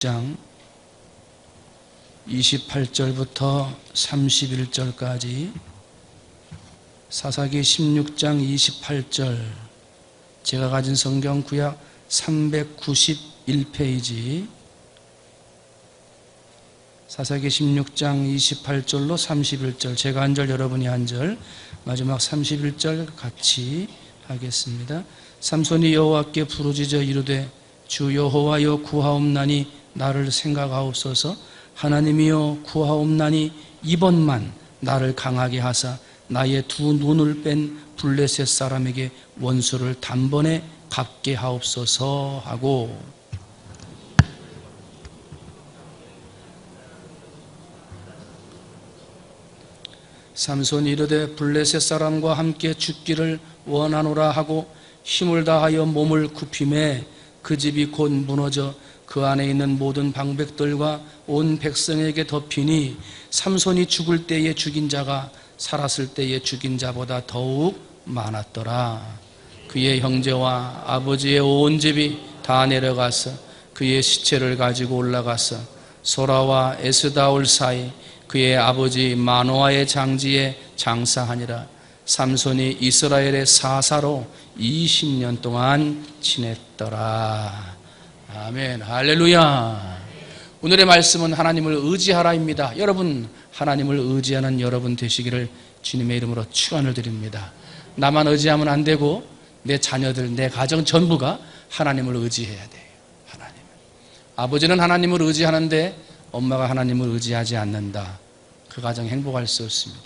장 28절부터 31절까지 사사기 16장 28절, 제가 가진 성경 구약 391페이지, 사사기 16장 28절로 31절, 제가 한 절 여러분이 한 절, 마지막 31절 같이 하겠습니다. 삼손이 여호와께 부르짖어 이르되 주 여호와여 구하옵나니 나를 생각하옵소서. 하나님이여 구하옵나니 이번만 나를 강하게 하사 나의 두 눈을 뺀 블레셋 사람에게 원수를 단번에 갚게 하옵소서 하고, 삼손이 이르되 블레셋 사람과 함께 죽기를 원하노라 하고 힘을 다하여 몸을 굽히매 그 집이 곧 무너져 그 안에 있는 모든 방백들과 온 백성에게 덮이니 삼손이 죽을 때에 죽인 자가 살았을 때에 죽인 자보다 더욱 많았더라. 그의 형제와 아버지의 온 집이 다 내려가서 그의 시체를 가지고 올라가서 소라와 에스다올 사이 그의 아버지 마노아의 장지에 장사하니라. 삼손이 이스라엘의 사사로 20년 동안 지냈더라. 아멘, 할렐루야. 오늘의 말씀은 하나님을 의지하라입니다. 여러분, 하나님을 의지하는 여러분 되시기를 주님의 이름으로 축원을 드립니다. 나만 의지하면 안 되고 내 자녀들, 내 가정 전부가 하나님을 의지해야 돼요. 하나님. 아버지는 하나님을 의지하는데 엄마가 하나님을 의지하지 않는다. 그 가정 행복할 수 없습니다.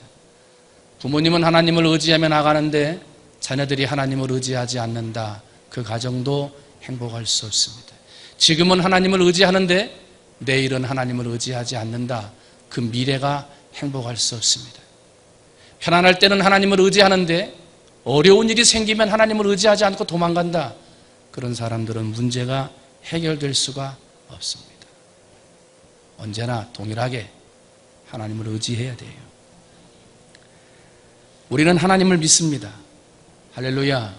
부모님은 하나님을 의지하며 나가는데 자녀들이 하나님을 의지하지 않는다. 그 가정도 행복할 수 없습니다. 지금은 하나님을 의지하는데 내일은 하나님을 의지하지 않는다. 그 미래가 행복할 수 없습니다. 편안할 때는 하나님을 의지하는데 어려운 일이 생기면 하나님을 의지하지 않고 도망간다. 그런 사람들은 문제가 해결될 수가 없습니다. 언제나 동일하게 하나님을 의지해야 돼요. 우리는 하나님을 믿습니다. 할렐루야.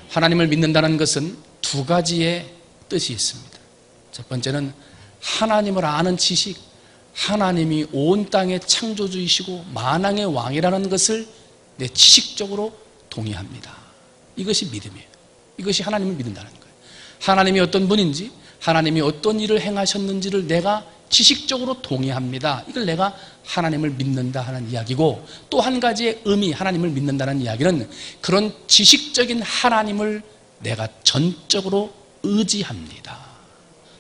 하나님을 믿는다는 것은 두 가지의 뜻이 있습니다. 첫 번째는 하나님을 아는 지식, 하나님이 온 땅의 창조주이시고 만왕의 왕이라는 것을 내 지식적으로 동의합니다. 이것이 믿음이에요. 이것이 하나님을 믿는다는 거예요. 하나님이 어떤 분인지, 하나님이 어떤 일을 행하셨는지를 내가 지식적으로 동의합니다. 이걸 내가 하나님을 믿는다 하는 이야기고, 또 한 가지의 의미, 하나님을 믿는다는 이야기는 그런 지식적인 하나님을 내가 전적으로 의지합니다.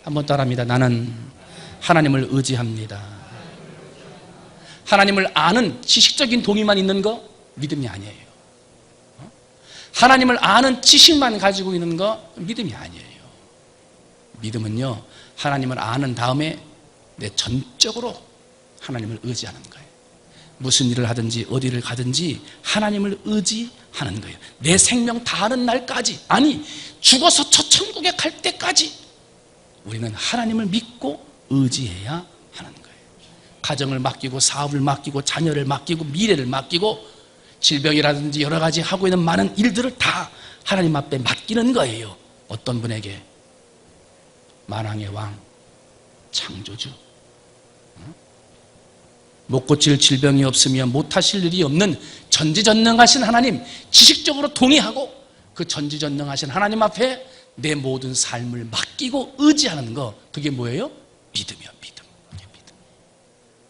한번 따라합니다. 나는 하나님을 의지합니다. 하나님을 아는 지식적인 동의만 있는 거 믿음이 아니에요. 하나님을 아는 지식만 가지고 있는 거 믿음이 아니에요. 믿음은요, 하나님을 아는 다음에 내 전적으로 하나님을 의지하는 거예요. 무슨 일을 하든지 어디를 가든지 하나님을 의지하는 거예요. 내 생명 다하는 날까지, 아니 죽어서 저 천국에 갈 때까지 우리는 하나님을 믿고 의지해야 하는 거예요. 가정을 맡기고 사업을 맡기고 자녀를 맡기고 미래를 맡기고 질병이라든지 여러 가지 하고 있는 많은 일들을 다 하나님 앞에 맡기는 거예요. 어떤 분에게? 만왕의 왕, 창조주. 못 고칠 질병이 없으며 못하실 일이 없는 전지전능하신 하나님, 지식적으로 동의하고 그 전지전능하신 하나님 앞에 내 모든 삶을 맡기고 의지하는 거, 그게 뭐예요? 믿음이요. 믿음. 그게 믿음.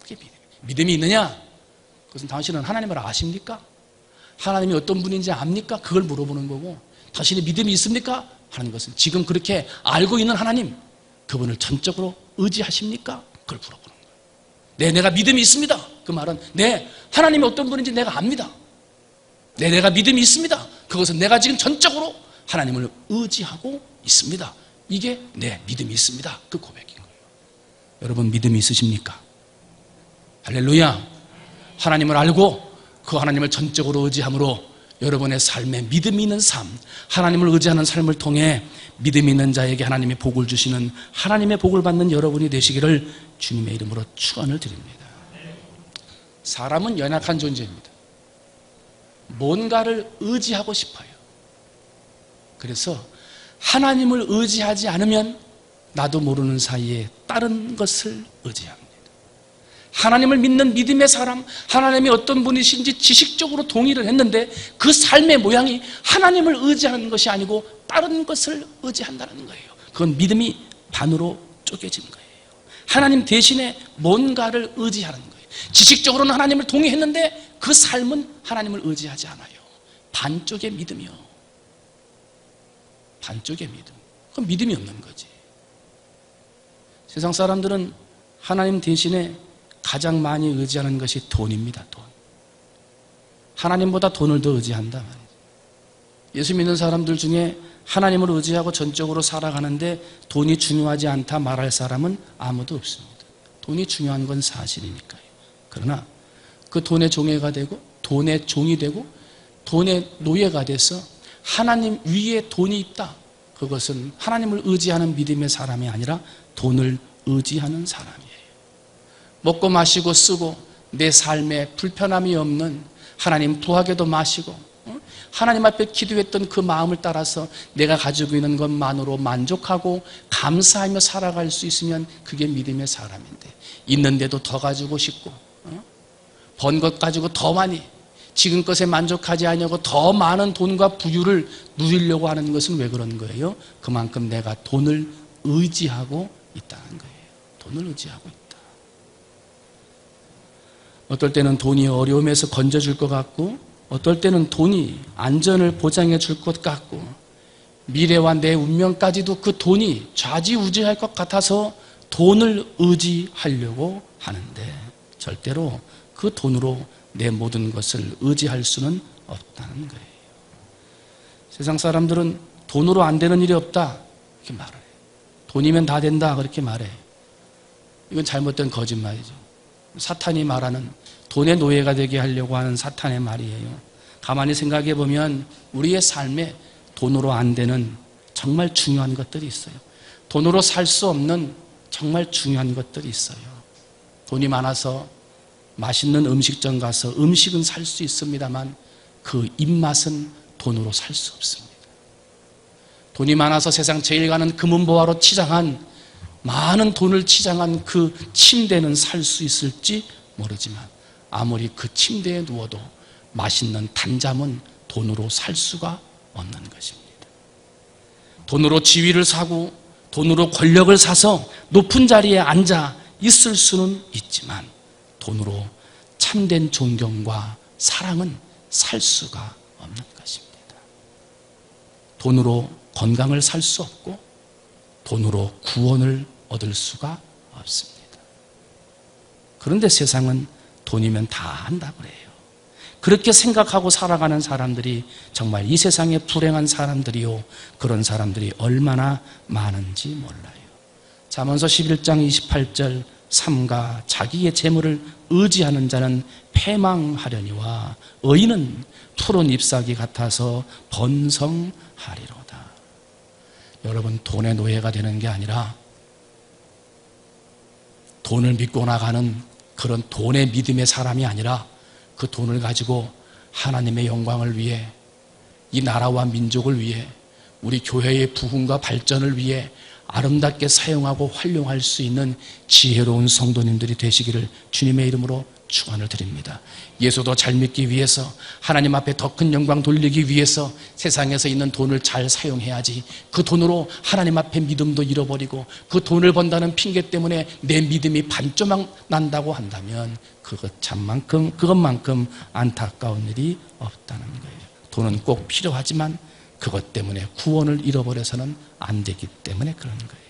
그게 믿음. 믿음이 있느냐? 그것은 당신은 하나님을 아십니까? 하나님이 어떤 분인지 압니까? 그걸 물어보는 거고, 당신이 믿음이 있습니까? 하는 것은 지금 그렇게 알고 있는 하나님, 그분을 전적으로 의지하십니까? 그걸 물어보는 거예요. 네, 내가 믿음이 있습니다. 그 말은 네, 하나님이 어떤 분인지 내가 압니다. 네, 내가 믿음이 있습니다. 그것은 내가 지금 전적으로 하나님을 의지하고 있습니다. 이게 네, 믿음이 있습니다. 그 고백인 거예요. 여러분, 믿음이 있으십니까? 할렐루야. 하나님을 알고 그 하나님을 전적으로 의지함으로 여러분의 삶에 믿음이 있는 삶, 하나님을 의지하는 삶을 통해 믿음이 있는 자에게 하나님의 복을 주시는, 하나님의 복을 받는 여러분이 되시기를 주님의 이름으로 축원을 드립니다. 사람은 연약한 존재입니다. 뭔가를 의지하고 싶어요. 그래서 하나님을 의지하지 않으면 나도 모르는 사이에 다른 것을 의지합니다. 하나님을 믿는 믿음의 사람, 하나님이 어떤 분이신지 지식적으로 동의를 했는데 그 삶의 모양이 하나님을 의지하는 것이 아니고 다른 것을 의지한다는 거예요. 그건 믿음이 반으로 쪼개진 거예요. 하나님 대신에 뭔가를 의지하는 거예요. 지식적으로는 하나님을 동의했는데 그 삶은 하나님을 의지하지 않아요. 반쪽의 믿음이요. 반쪽의 믿음. 그건 믿음이 없는 거지. 세상 사람들은 하나님 대신에 가장 많이 의지하는 것이 돈입니다. 돈. 하나님보다 돈을 더 의지한다 말이죠. 예수 믿는 사람들 중에 하나님을 의지하고 전적으로 살아가는데 돈이 중요하지 않다 말할 사람은 아무도 없습니다. 돈이 중요한 건 사실이니까요. 그러나 그 돈의 종애가 되고 돈의 종이 되고 돈의 노예가 돼서 하나님 위에 돈이 있다. 그것은 하나님을 의지하는 믿음의 사람이 아니라 돈을 의지하는 사람이에요. 먹고 마시고 쓰고 내 삶에 불편함이 없는 하나님 부하게도 마시고 하나님 앞에 기도했던 그 마음을 따라서 내가 가지고 있는 것만으로 만족하고 감사하며 살아갈 수 있으면 그게 믿음의 사람인데 있는데도 더 가지고 싶고 번 것 가지고 더 많이 지금 것에 만족하지 아니하고 더 많은 돈과 부유를 누리려고 하는 것은 왜 그런 거예요? 그만큼 내가 돈을 의지하고 있다는 거예요. 돈을 의지하고 있다. 어떨 때는 돈이 어려움에서 건져줄 것 같고 어떨 때는 돈이 안전을 보장해 줄 것 같고 미래와 내 운명까지도 그 돈이 좌지우지할 것 같아서 돈을 의지하려고 하는데 절대로 그 돈으로 내 모든 것을 의지할 수는 없다는 거예요. 세상 사람들은 돈으로 안 되는 일이 없다 이렇게 말을 해요. 돈이면 다 된다 그렇게 말해. 이건 잘못된 거짓말이죠. 사탄이 말하는 돈의 노예가 되게 하려고 하는 사탄의 말이에요. 가만히 생각해 보면 우리의 삶에 돈으로 안 되는 정말 중요한 것들이 있어요. 돈으로 살 수 없는 정말 중요한 것들이 있어요. 돈이 많아서 맛있는 음식점 가서 음식은 살 수 있습니다만 그 입맛은 돈으로 살 수 없습니다. 돈이 많아서 세상 제일 가는 금은보화로 치장한 많은 돈을 치장한 그 침대는 살 수 있을지 모르지만 아무리 그 침대에 누워도 맛있는 단잠은 돈으로 살 수가 없는 것입니다. 돈으로 지위를 사고 돈으로 권력을 사서 높은 자리에 앉아 있을 수는 있지만 돈으로 참된 존경과 사랑은 살 수가 없는 것입니다. 돈으로 건강을 살 수 없고 돈으로 구원을 얻을 수가 없습니다. 그런데 세상은 돈이면 다 한다고 그래요. 그렇게 생각하고 살아가는 사람들이 정말 이 세상에 불행한 사람들이요. 그런 사람들이 얼마나 많은지 몰라요. 잠언서 11장 28절 삼가 자기의 재물을 의지하는 자는 패망하려니와 의인은 푸른 잎사귀 같아서 번성하리로다. 여러분 돈의 노예가 되는 게 아니라 돈을 믿고 나가는 그런 돈의 믿음의 사람이 아니라 그 돈을 가지고 하나님의 영광을 위해 이 나라와 민족을 위해 우리 교회의 부흥과 발전을 위해 아름답게 사용하고 활용할 수 있는 지혜로운 성도님들이 되시기를 주님의 이름으로 축원을 드립니다. 예수도 잘 믿기 위해서 하나님 앞에 더 큰 영광 돌리기 위해서 세상에서 있는 돈을 잘 사용해야지 그 돈으로 하나님 앞에 믿음도 잃어버리고 그 돈을 번다는 핑계 때문에 내 믿음이 반조각 난다고 한다면 그것만큼 안타까운 일이 없다는 거예요. 돈은 꼭 필요하지만 그것 때문에 구원을 잃어버려서는 안 되기 때문에 그런 거예요.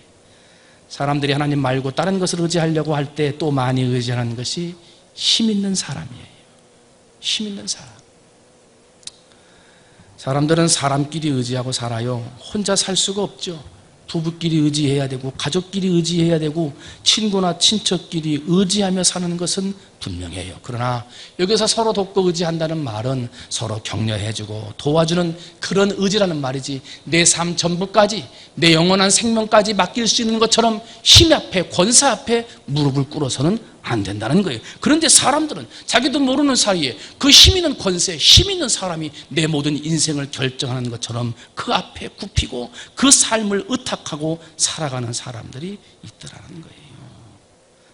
사람들이 하나님 말고 다른 것을 의지하려고 할 때 또 많이 의지하는 것이 힘 있는 사람이에요. 힘 있는 사람. 사람들은 사람끼리 의지하고 살아요. 혼자 살 수가 없죠. 부부끼리 의지해야 되고 가족끼리 의지해야 되고 친구나 친척끼리 의지하며 사는 것은 분명해요. 그러나 여기서 서로 돕고 의지한다는 말은 서로 격려해주고 도와주는 그런 의지라는 말이지, 내 삶 전부까지, 내 영원한 생명까지 맡길 수 있는 것처럼 힘 앞에, 권세 앞에 무릎을 꿇어서는 안 된다는 거예요. 그런데 사람들은 자기도 모르는 사이에 그 힘 있는 권세, 힘 있는 사람이 내 모든 인생을 결정하는 것처럼 그 앞에 굽히고 그 삶을 의탁하고 살아가는 사람들이 있더라는 거예요.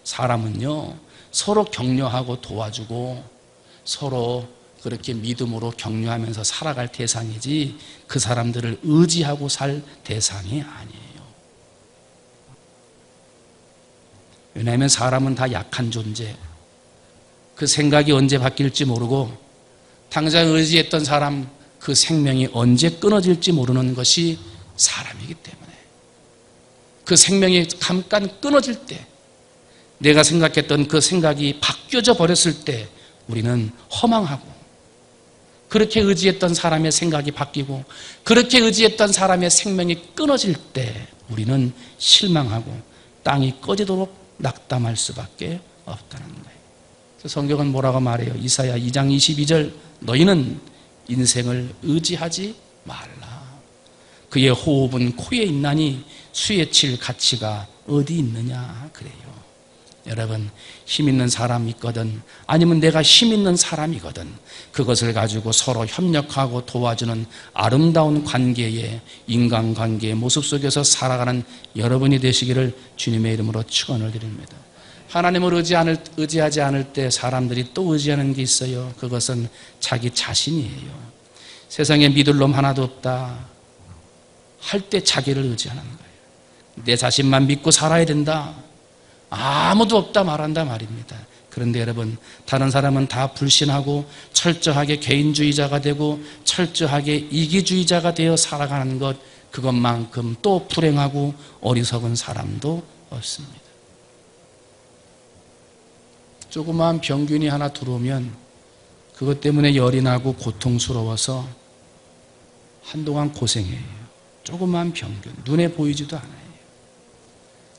사람은요, 서로 격려하고 도와주고 서로 그렇게 믿음으로 격려하면서 살아갈 대상이지 그 사람들을 의지하고 살 대상이 아니에요. 왜냐하면 사람은 다 약한 존재, 그 생각이 언제 바뀔지 모르고 당장 의지했던 사람 그 생명이 언제 끊어질지 모르는 것이 사람이기 때문에 그 생명이 잠깐 끊어질 때, 내가 생각했던 그 생각이 바뀌어져 버렸을 때 우리는 허망하고, 그렇게 의지했던 사람의 생각이 바뀌고 그렇게 의지했던 사람의 생명이 끊어질 때 우리는 실망하고 땅이 꺼지도록 낙담할 수밖에 없다는 거예요. 성경은 뭐라고 말해요? 이사야 2장 22절, 너희는 인생을 의지하지 말라. 그의 호흡은 코에 있나니 수에 칠 가치가 어디 있느냐 그래요. 여러분, 힘 있는 사람이 있거든, 아니면 내가 힘 있는 사람이거든, 그것을 가지고 서로 협력하고 도와주는 아름다운 관계의, 인간관계의 모습 속에서 살아가는 여러분이 되시기를 주님의 이름으로 축원을 드립니다. 하나님을 의지하지 않을 때 사람들이 또 의지하는 게 있어요. 그것은 자기 자신이에요. 세상에 믿을 놈 하나도 없다 할 때 자기를 의지하는 거예요. 내 자신만 믿고 살아야 된다, 아무도 없다 말한다 말입니다. 그런데 여러분, 다른 사람은 다 불신하고 철저하게 개인주의자가 되고 철저하게 이기주의자가 되어 살아가는 것, 그것만큼 또 불행하고 어리석은 사람도 없습니다. 조그마한 병균이 하나 들어오면 그것 때문에 열이 나고 고통스러워서 한동안 고생해요. 조그마한 병균, 눈에 보이지도 않아요.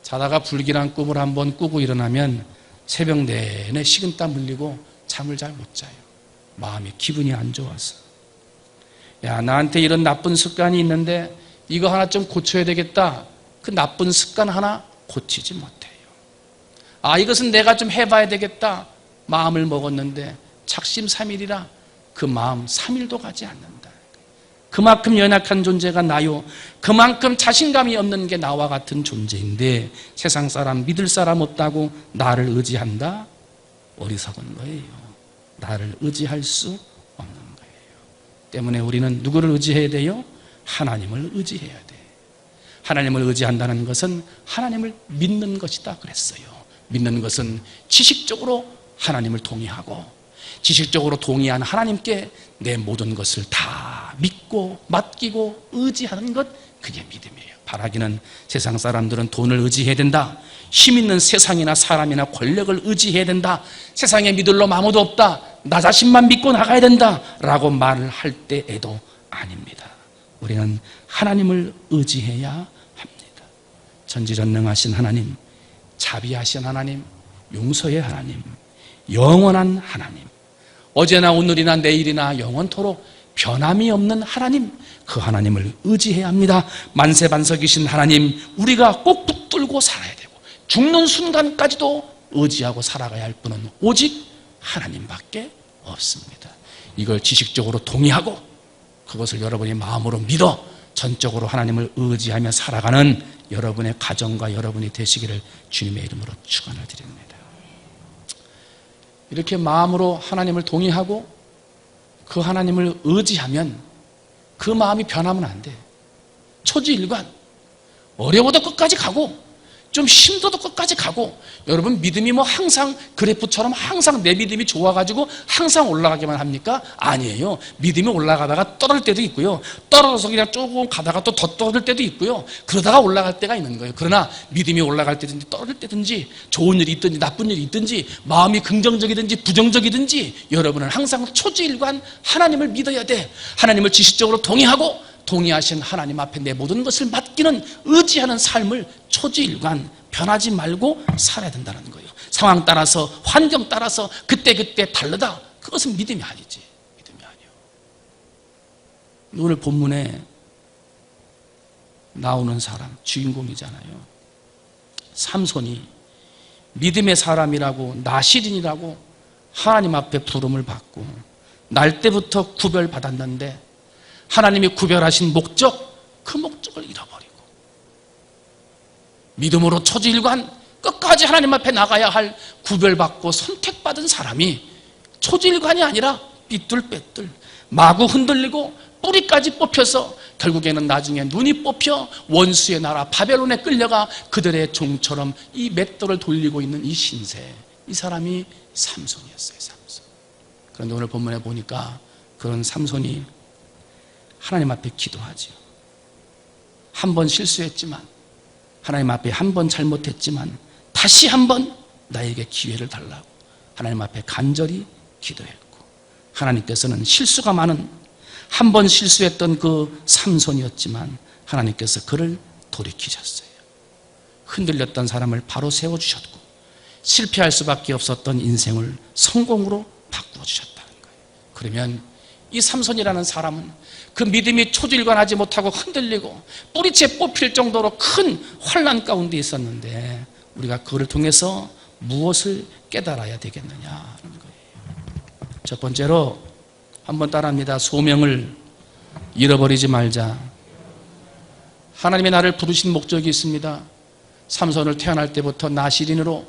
자다가 불길한 꿈을 한번 꾸고 일어나면 새벽 내내 식은땀 흘리고 잠을 잘 못 자요. 마음이, 기분이 안 좋아서. 야, 나한테 이런 나쁜 습관이 있는데 이거 하나 좀 고쳐야 되겠다. 그 나쁜 습관 하나 고치지 못해요. 아, 이것은 내가 좀 해봐야 되겠다. 마음을 먹었는데 작심삼일이라 그 마음 3일도 가지 않는다. 그만큼 연약한 존재가 나요. 그만큼 자신감이 없는 게 나와 같은 존재인데 세상 사람, 믿을 사람 없다고 나를 의지한다? 어리석은 거예요. 나를 의지할 수 없는 거예요. 때문에 우리는 누구를 의지해야 돼요? 하나님을 의지해야 돼. 하나님을 의지한다는 것은 하나님을 믿는 것이다 그랬어요. 믿는 것은 지식적으로 하나님을 동의하고 지식적으로 동의한 하나님께 내 모든 것을 다 믿고 맡기고 의지하는 것, 그게 믿음이에요. 바라기는 세상 사람들은 돈을 의지해야 된다, 힘 있는 세상이나 사람이나 권력을 의지해야 된다, 세상에 믿을 놈 아무도 없다, 나 자신만 믿고 나가야 된다 라고 말을 할 때에도 아닙니다. 우리는 하나님을 의지해야 합니다. 전지전능하신 하나님, 자비하신 하나님, 용서의 하나님, 영원한 하나님, 어제나 오늘이나 내일이나 영원토록 변함이 없는 하나님, 그 하나님을 의지해야 합니다. 만세반석이신 하나님, 우리가 꼭 붙들고 살아야 되고 죽는 순간까지도 의지하고 살아가야 할 분은 오직 하나님밖에 없습니다. 이걸 지식적으로 동의하고 그것을 여러분이 마음으로 믿어 전적으로 하나님을 의지하며 살아가는 여러분의 가정과 여러분이 되시기를 주님의 이름으로 축원을 드립니다. 이렇게 마음으로 하나님을 동의하고 그 하나님을 의지하면 그 마음이 변하면 안 돼. 초지일관, 어려워도 끝까지 가고 좀 힘들어도 끝까지 가고, 여러분 믿음이 뭐 항상 그래프처럼 항상 내 믿음이 좋아가지고 항상 올라가기만 합니까? 아니에요. 믿음이 올라가다가 떨어질 때도 있고요, 떨어져서 그냥 조금 가다가 또 더 떨어질 때도 있고요, 그러다가 올라갈 때가 있는 거예요. 그러나 믿음이 올라갈 때든지 떨어질 때든지 좋은 일이 있든지 나쁜 일이 있든지 마음이 긍정적이든지 부정적이든지 여러분은 항상 초지일관 하나님을 믿어야 돼. 하나님을 지식적으로 동의하고 동의하신 하나님 앞에 내 모든 것을 맡기는 의지하는 삶을 초지일관 변하지 말고 살아야 된다는 거예요. 상황 따라서, 환경 따라서 그때그때 다르다. 그것은 믿음이 아니지. 믿음이 아니요. 오늘 본문에 나오는 사람, 주인공이잖아요. 삼손이 믿음의 사람이라고, 나실인이라고 하나님 앞에 부름을 받고 날 때부터 구별받았는데 하나님이 구별하신 목적, 그 목적을 잃어버리고 믿음으로 초지일관 끝까지 하나님 앞에 나가야 할 구별받고 선택받은 사람이 초지일관이 아니라 삐뚤빼뚤 마구 흔들리고 뿌리까지 뽑혀서 결국에는 나중에 눈이 뽑혀 원수의 나라 바벨론에 끌려가 그들의 종처럼 이 맷돌을 돌리고 있는 이 신세, 이 사람이 삼손이었어요. 삼손. 그런데 오늘 본문에 보니까 그런 삼손이 하나님 앞에 기도하죠. 한 번 실수했지만, 하나님 앞에 한 번 잘못했지만 다시 한 번 나에게 기회를 달라고 하나님 앞에 간절히 기도했고, 하나님께서는 실수가 많은, 한 번 실수했던 그 삼손이었지만 하나님께서 그를 돌이키셨어요. 흔들렸던 사람을 바로 세워주셨고 실패할 수밖에 없었던 인생을 성공으로 바꾸어 주셨다는 거예요. 그러면 이 삼손이라는 사람은 그 믿음이 초질관하지 못하고 흔들리고 뿌리채 뽑힐 정도로 큰 환난 가운데 있었는데 우리가 그를 통해서 무엇을 깨달아야 되겠느냐 하는 거예요. 첫 번째로 한번 따라합니다. 소명을 잃어버리지 말자. 하나님의 나를 부르신 목적이 있습니다. 삼손을 태어날 때부터 나실인으로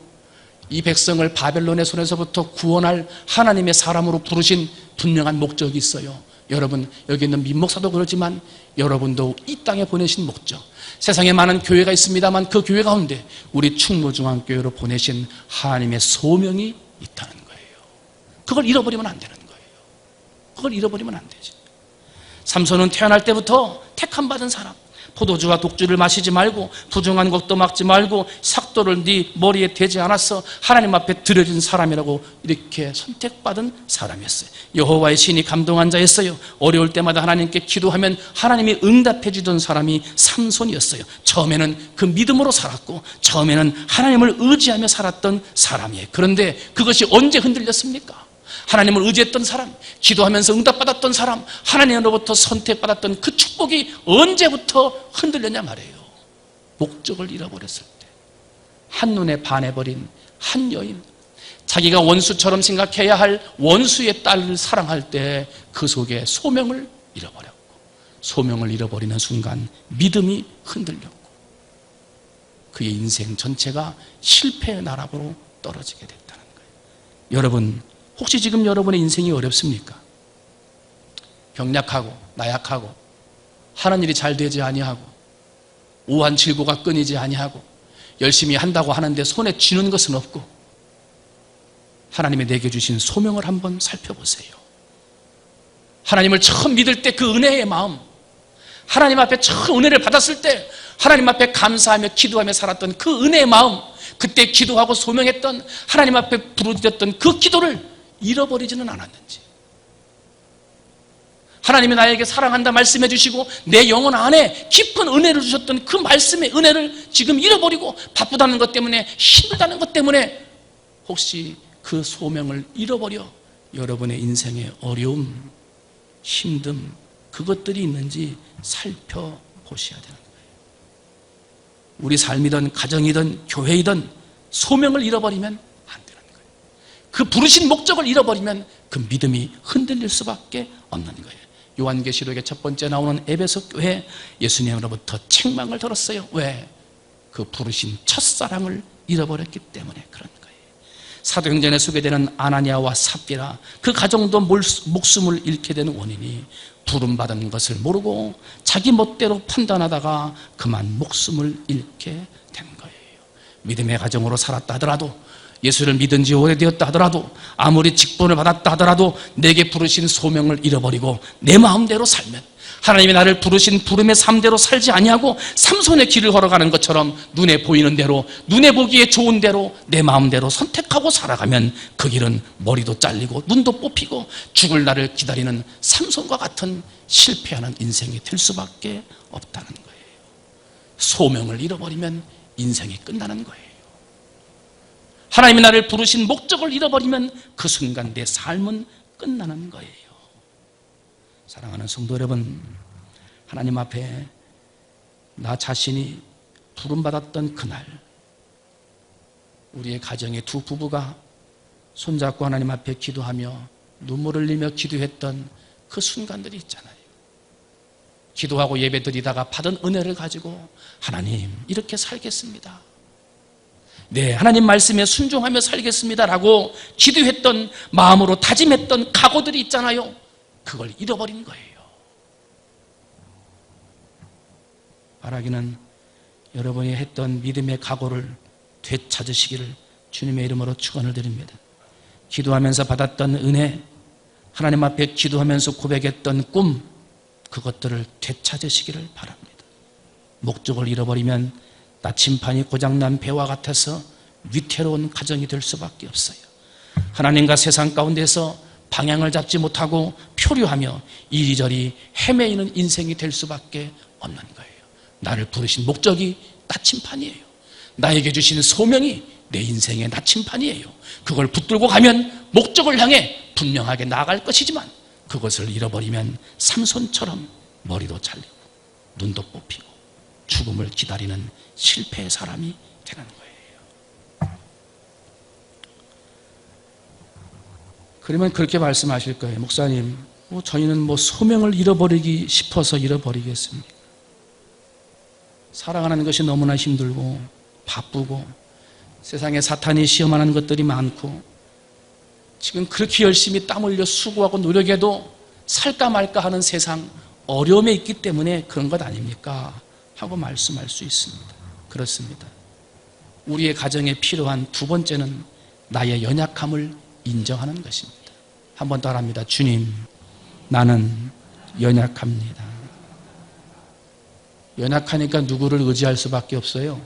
이 백성을 바벨론의 손에서부터 구원할 하나님의 사람으로 부르신 분명한 목적이 있어요. 여러분, 여기 있는 민목사도 그렇지만 여러분도 이 땅에 보내신 목적, 세상에 많은 교회가 있습니다만 그 교회 가운데 우리 충무중앙교회로 보내신 하나님의 소명이 있다는 거예요. 그걸 잃어버리면 안 되는 거예요. 그걸 잃어버리면 안 되지. 삼손은 태어날 때부터 택함받은 사람, 포도주와 독주를 마시지 말고 부정한 것도 막지 말고 삭도를 네 머리에 대지 않았어 하나님 앞에 드려진 사람이라고 이렇게 선택받은 사람이었어요. 여호와의 신이 감동한 자였어요. 어려울 때마다 하나님께 기도하면 하나님이 응답해 주던 사람이 삼손이었어요. 처음에는 그 믿음으로 살았고 처음에는 하나님을 의지하며 살았던 사람이에요. 그런데 그것이 언제 흔들렸습니까? 하나님을 의지했던 사람, 기도하면서 응답받았던 사람, 하나님으로부터 선택받았던 그 축복이 언제부터 흔들렸냐 말이에요. 목적을 잃어버렸을 때. 한눈에 반해버린 한 여인, 자기가 원수처럼 생각해야 할 원수의 딸을 사랑할 때 그 속에 소명을 잃어버렸고, 소명을 잃어버리는 순간 믿음이 흔들렸고 그의 인생 전체가 실패의 나락으로 떨어지게 됐다는 거예요. 여러분, 혹시 지금 여러분의 인생이 어렵습니까? 병약하고 나약하고 하는 일이 잘 되지 아니하고 오한칠고가 끊이지 아니하고 열심히 한다고 하는데 손에 쥐는 것은 없고 하나님이 내게 주신 소명을 한번 살펴보세요. 하나님을 처음 믿을 때 그 은혜의 마음, 하나님 앞에 처음 은혜를 받았을 때 하나님 앞에 감사하며 기도하며 살았던 그 은혜의 마음, 그때 기도하고 소명했던 하나님 앞에 부르짖었던 그 기도를 잃어버리지는 않았는지, 하나님이 나에게 사랑한다 말씀해 주시고 내 영혼 안에 깊은 은혜를 주셨던 그 말씀의 은혜를 지금 잃어버리고 바쁘다는 것 때문에, 힘들다는 것 때문에 혹시 그 소명을 잃어버려 여러분의 인생의 어려움, 힘듦, 그것들이 있는지 살펴보셔야 되는 거예요. 우리 삶이든 가정이든 교회이든 소명을 잃어버리면 안 되는 거예요. 그 부르신 목적을 잃어버리면 그 믿음이 흔들릴 수밖에 없는 거예요. 요한계시록의 첫 번째 나오는 에베소 교회, 예수님으로부터 책망을 들었어요. 왜? 그 부르신 첫사랑을 잃어버렸기 때문에 그런 거예요. 사도행전에 소개되는 아나니아와 삽비라, 그 가정도 목숨을 잃게 되는 원인이 부름받은 것을 모르고 자기 멋대로 판단하다가 그만 목숨을 잃게 된 거예요. 믿음의 가정으로 살았다 하더라도, 예수를 믿은 지 오래되었다 하더라도, 아무리 직분을 받았다 하더라도 내게 부르신 소명을 잃어버리고 내 마음대로 살면, 하나님이 나를 부르신 부름의 삶대로 살지 아니하고 삼손의 길을 걸어가는 것처럼 눈에 보이는 대로, 눈에 보기에 좋은 대로 내 마음대로 선택하고 살아가면 그 길은 머리도 잘리고 눈도 뽑히고 죽을 날을 기다리는 삼손과 같은 실패하는 인생이 될 수밖에 없다는 거예요. 소명을 잃어버리면 인생이 끝나는 거예요. 하나님이 나를 부르신 목적을 잃어버리면 그 순간 내 삶은 끝나는 거예요. 사랑하는 성도 여러분, 하나님 앞에 나 자신이 부름받았던 그날, 우리의 가정의 두 부부가 손잡고 하나님 앞에 기도하며 눈물을 흘리며 기도했던 그 순간들이 있잖아요. 기도하고 예배드리다가 받은 은혜를 가지고 하나님 이렇게 살겠습니다, 네, 하나님 말씀에 순종하며 살겠습니다라고 기도했던 마음으로 다짐했던 각오들이 있잖아요. 그걸 잃어버린 거예요. 바라기는 여러분이 했던 믿음의 각오를 되찾으시기를 주님의 이름으로 축원을 드립니다. 기도하면서 받았던 은혜, 하나님 앞에 기도하면서 고백했던 꿈, 그것들을 되찾으시기를 바랍니다. 목적을 잃어버리면 나침판이 고장난 배와 같아서 위태로운 가정이 될 수밖에 없어요. 하나님과 세상 가운데서 방향을 잡지 못하고 표류하며 이리저리 헤매이는 인생이 될 수밖에 없는 거예요. 나를 부르신 목적이 나침판이에요. 나에게 주신 소명이 내 인생의 나침판이에요. 그걸 붙들고 가면 목적을 향해 분명하게 나아갈 것이지만 그것을 잃어버리면 삼손처럼 머리도 잘리고 눈도 뽑히고 죽음을 기다리는 실패의 사람이 되는 거예요. 그러면 그렇게 말씀하실 거예요. 목사님, 저희는 소명을 잃어버리기 싶어서 잃어버리겠습니까? 살아가는 것이 너무나 힘들고 바쁘고 세상에 사탄이 시험하는 것들이 많고 지금 그렇게 열심히 땀 흘려 수고하고 노력해도 살까 말까 하는 세상 어려움에 있기 때문에 그런 것 아닙니까? 하고 말씀할 수 있습니다. 그렇습니다. 우리의 가정에 필요한 두 번째는 나의 연약함을 인정하는 것입니다. 한번 따라합니다. 주님, 나는 연약합니다. 연약하니까 누구를 의지할 수밖에 없어요?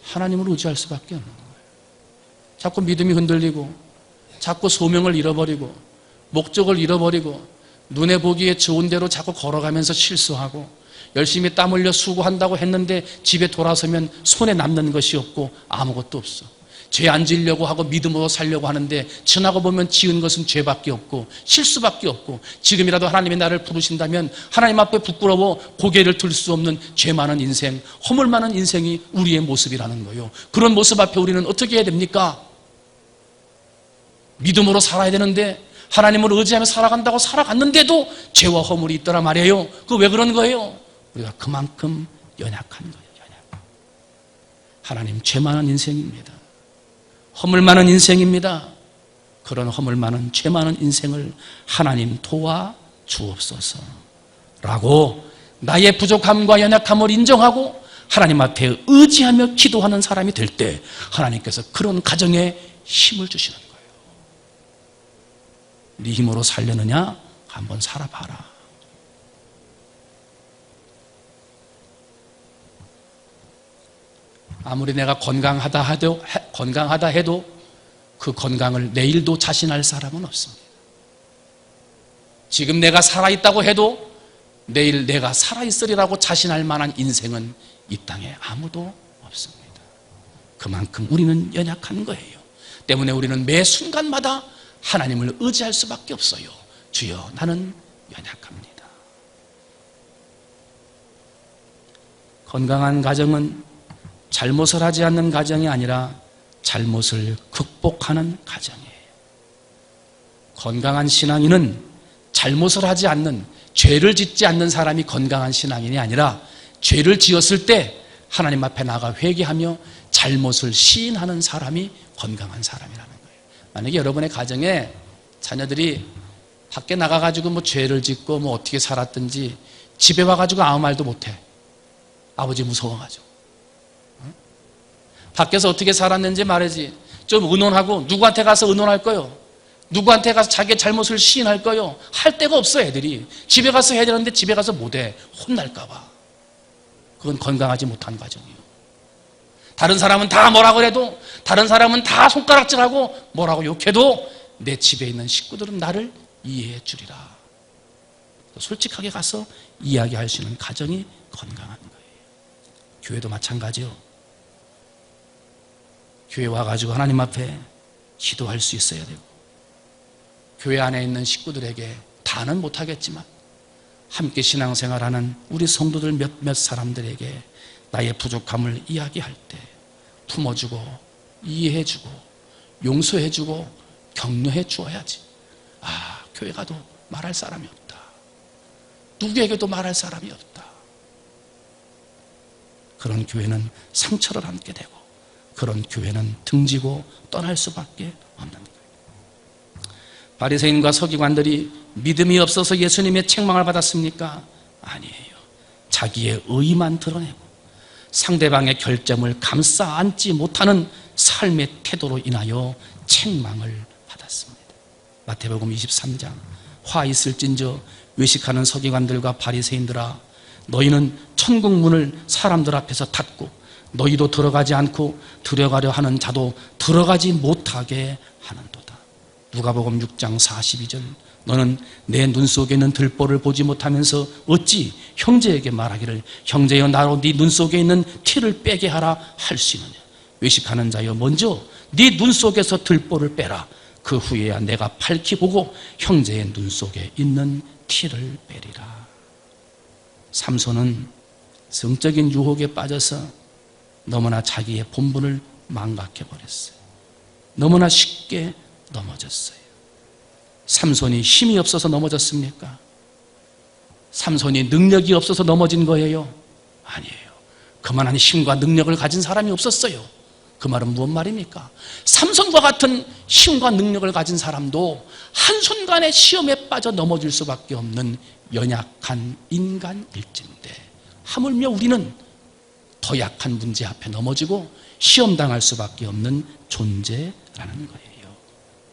하나님을 의지할 수밖에 없는 거예요. 자꾸 믿음이 흔들리고 자꾸 소명을 잃어버리고 목적을 잃어버리고 눈에 보기에 좋은 대로 자꾸 걸어가면서 실수하고 열심히 땀 흘려 수고한다고 했는데 집에 돌아서면 손에 남는 것이 없고 아무것도 없어. 죄 안 지으려고 하고 믿음으로 살려고 하는데 지나고 보면 지은 것은 죄밖에 없고 실수밖에 없고 지금이라도 하나님이 나를 부르신다면 하나님 앞에 부끄러워 고개를 들 수 없는 죄 많은 인생, 허물 많은 인생이 우리의 모습이라는 거예요. 그런 모습 앞에 우리는 어떻게 해야 됩니까? 믿음으로 살아야 되는데 하나님을 의지하며 살아간다고 살아갔는데도 죄와 허물이 있더라 말이에요. 그 왜 그런 거예요? 우리가 그만큼 연약한 거예요. 연약. 하나님, 죄 많은 인생입니다. 허물 많은 인생입니다. 그런 허물 많은 죄 많은 인생을 하나님 도와 주옵소서 라고 나의 부족함과 연약함을 인정하고 하나님 앞에 의지하며 기도하는 사람이 될 때 하나님께서 그런 가정에 힘을 주시는 거예요. 네 힘으로 살려느냐? 한번 살아봐라. 아무리 내가 건강하다 해도 그 건강을 내일도 자신할 사람은 없습니다. 지금 내가 살아있다고 해도 내일 내가 살아있으리라고 자신할 만한 인생은 이 땅에 아무도 없습니다. 그만큼 우리는 연약한 거예요. 때문에 우리는 매 순간마다 하나님을 의지할 수밖에 없어요. 주여, 나는 연약합니다. 건강한 가정은 잘못을 하지 않는 가정이 아니라 잘못을 극복하는 가정이에요. 건강한 신앙인은 잘못을 하지 않는, 죄를 짓지 않는 사람이 건강한 신앙인이 아니라 죄를 지었을 때 하나님 앞에 나가 회개하며 잘못을 시인하는 사람이 건강한 사람이라는 거예요. 만약에 여러분의 가정에 자녀들이 밖에 나가가지고 죄를 짓고 어떻게 살았든지 집에 와가지고 아무 말도 못해. 아버지 무서워가지고. 밖에서 어떻게 살았는지 말하지. 좀 의논하고 누구한테 가서 의논할 거요? 누구한테 가서 자기의 잘못을 시인할 거요? 할 데가 없어. 애들이 집에 가서 해야 되는데 집에 가서 못해. 혼날까 봐. 그건 건강하지 못한 과정이에요. 다른 사람은 다 뭐라고 해도, 다른 사람은 다 손가락질하고 뭐라고 욕해도 내 집에 있는 식구들은 나를 이해해 주리라. 솔직하게 가서 이야기할 수 있는 가정이 건강한 거예요. 교회도 마찬가지요. 교회 와가지고 하나님 앞에 기도할 수 있어야 되고, 교회 안에 있는 식구들에게 다는 못하겠지만 함께 신앙생활하는 우리 성도들 몇몇 사람들에게 나의 부족함을 이야기할 때 품어주고 이해해주고 용서해주고 격려해 주어야지. 교회 가도 말할 사람이 없다, 누구에게도 말할 사람이 없다, 그런 교회는 상처를 안게 되고, 그런 교회는 등지고 떠날 수밖에 없는 거예요. 바리새인과 서기관들이 믿음이 없어서 예수님의 책망을 받았습니까? 아니에요. 자기의 의의만 드러내고 상대방의 결점을 감싸 안지 못하는 삶의 태도로 인하여 책망을 받았습니다. 마태복음 23장, 화 있을진저 외식하는 서기관들과 바리새인들아, 너희는 천국 문을 사람들 앞에서 닫고 너희도 들어가지 않고 들어가려 하는 자도 들어가지 못하게 하는도다. 누가복음 6장 42절, 너는 내 눈 속에 있는 들보를 보지 못하면서 어찌 형제에게 말하기를 형제여 나로 네 눈 속에 있는 티를 빼게 하라 할 수 있느냐. 외식하는 자여, 먼저 네 눈 속에서 들보를 빼라. 그 후에야 내가 밝히 보고 형제의 눈 속에 있는 티를 빼리라. 삼손은 성적인 유혹에 빠져서 너무나 자기의 본분을 망각해버렸어요. 너무나 쉽게 넘어졌어요. 삼손이 힘이 없어서 넘어졌습니까? 삼손이 능력이 없어서 넘어진 거예요? 아니에요. 그만한 힘과 능력을 가진 사람이 없었어요. 그 말은 무슨 말입니까? 삼손과 같은 힘과 능력을 가진 사람도 한순간에 시험에 빠져 넘어질 수밖에 없는 연약한 인간일진데, 하물며 우리는 더 약한 문제 앞에 넘어지고 시험당할 수밖에 없는 존재라는 거예요.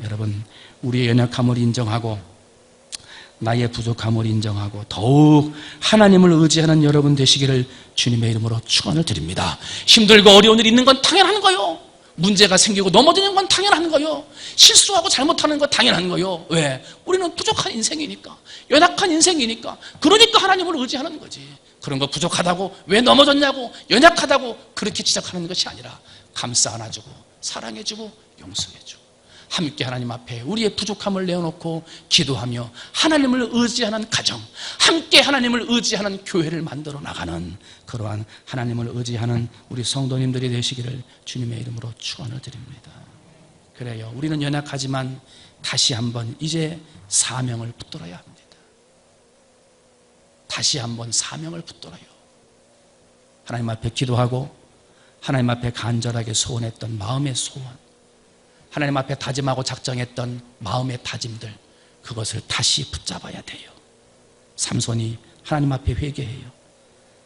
여러분, 우리의 연약함을 인정하고 나의 부족함을 인정하고 더욱 하나님을 의지하는 여러분 되시기를 주님의 이름으로 축원을 드립니다. 힘들고 어려운 일이 있는 건 당연한 거요. 문제가 생기고 넘어지는 건 당연한 거요. 실수하고 잘못하는 건 당연한 거요. 왜? 우리는 부족한 인생이니까, 연약한 인생이니까. 그러니까 하나님을 의지하는 거지. 그런 거 부족하다고, 왜 넘어졌냐고, 연약하다고 그렇게 지적하는 것이 아니라 감싸 안아주고 사랑해주고 용서해주고 함께 하나님 앞에 우리의 부족함을 내어놓고 기도하며 하나님을 의지하는 가정, 함께 하나님을 의지하는 교회를 만들어 나가는 그러한 하나님을 의지하는 우리 성도님들이 되시기를 주님의 이름으로 축원을 드립니다. 그래요, 우리는 연약하지만 다시 한번 이제 사명을 붙들어야 합니다. 다시 한번 사명을 붙들어요. 하나님 앞에 기도하고 하나님 앞에 간절하게 소원했던 마음의 소원, 하나님 앞에 다짐하고 작정했던 마음의 다짐들, 그것을 다시 붙잡아야 돼요. 삼손이 하나님 앞에 회개해요.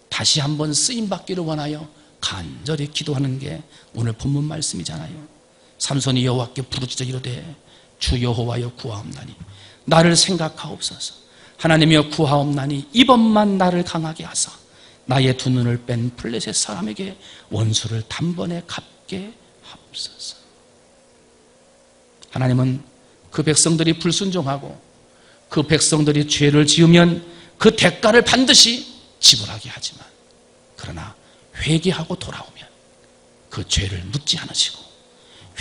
다시 한번 쓰임받기를 원하여 간절히 기도하는 게 오늘 본문 말씀이잖아요. 삼손이 여호와께 부르짖어 이르되 주 여호와여 구하옵나니 나를 생각하옵소서. 하나님이여 구하옵나니 이번만 나를 강하게 하사 나의 두 눈을 뺀 블레셋 사람에게 원수를 단번에 갚게 하옵소서. 하나님은 그 백성들이 불순종하고 그 백성들이 죄를 지으면 그 대가를 반드시 지불하게 하지만, 그러나 회개하고 돌아오면 그 죄를 묻지 않으시고,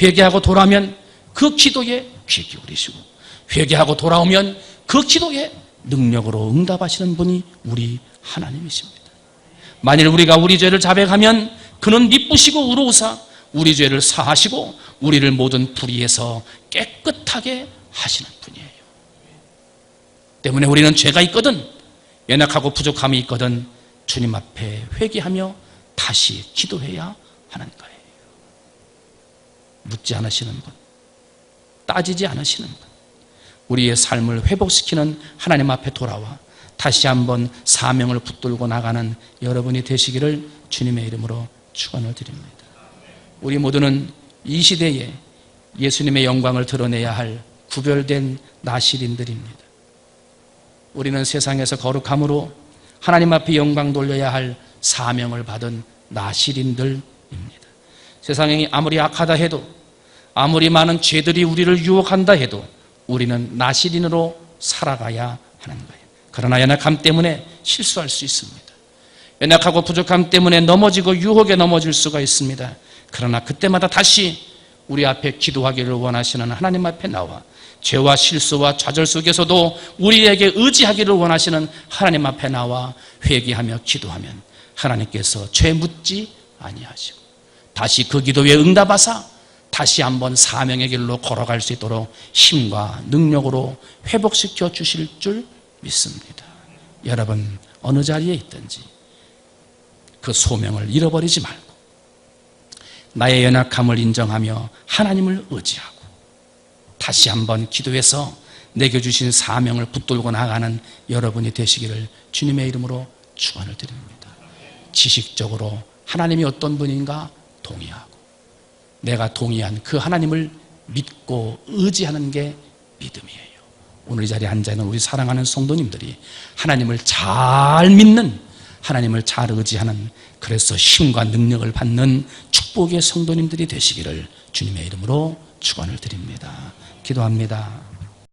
회개하고 돌아오면 그 기도에 귀 기울이시고, 회개하고 돌아오면 그 기도에 능력으로 응답하시는 분이 우리 하나님이십니다. 만일 우리가 우리 죄를 자백하면 그는 미쁘시고 의로우사 우리 죄를 사하시고 우리를 모든 불의에서 깨끗하게 하시는 분이에요. 때문에 우리는 죄가 있거든, 연약하고 부족함이 있거든 주님 앞에 회개하며 다시 기도해야 하는 거예요. 묻지 않으시는 분, 따지지 않으시는 분, 우리의 삶을 회복시키는 하나님 앞에 돌아와 다시 한번 사명을 붙들고 나가는 여러분이 되시기를 주님의 이름으로 축원을 드립니다. 우리 모두는 이 시대에 예수님의 영광을 드러내야 할 구별된 나실인들입니다. 우리는 세상에서 거룩함으로 하나님 앞에 영광 돌려야 할 사명을 받은 나실인들입니다. 세상이 아무리 악하다 해도, 아무리 많은 죄들이 우리를 유혹한다 해도 우리는 나실인으로 살아가야 하는 거예요. 그러나 연약함 때문에 실수할 수 있습니다. 연약하고 부족함 때문에 넘어지고 유혹에 넘어질 수가 있습니다. 그러나 그때마다 다시 우리 앞에 기도하기를 원하시는 하나님 앞에 나와 죄와 실수와 좌절 속에서도 우리에게 의지하기를 원하시는 하나님 앞에 나와 회개하며 기도하면 하나님께서 죄 묻지 아니하시고 다시 그 기도에 응답하사 다시 한번 사명의 길로 걸어갈 수 있도록 힘과 능력으로 회복시켜 주실 줄 믿습니다. 여러분 어느 자리에 있든지 그 소명을 잃어버리지 말고 나의 연약함을 인정하며 하나님을 의지하고 다시 한번 기도해서 내게 주신 사명을 붙들고 나가는 여러분이 되시기를 주님의 이름으로 축원을 드립니다. 지식적으로 하나님이 어떤 분인가 동의하고 내가 동의한 그 하나님을 믿고 의지하는 게 믿음이에요. 오늘 이 자리에 앉아있는 우리 사랑하는 성도님들이 하나님을 잘 믿는, 하나님을 잘 의지하는, 그래서 힘과 능력을 받는 축복의 성도님들이 되시기를 주님의 이름으로 축원을 드립니다. 기도합니다.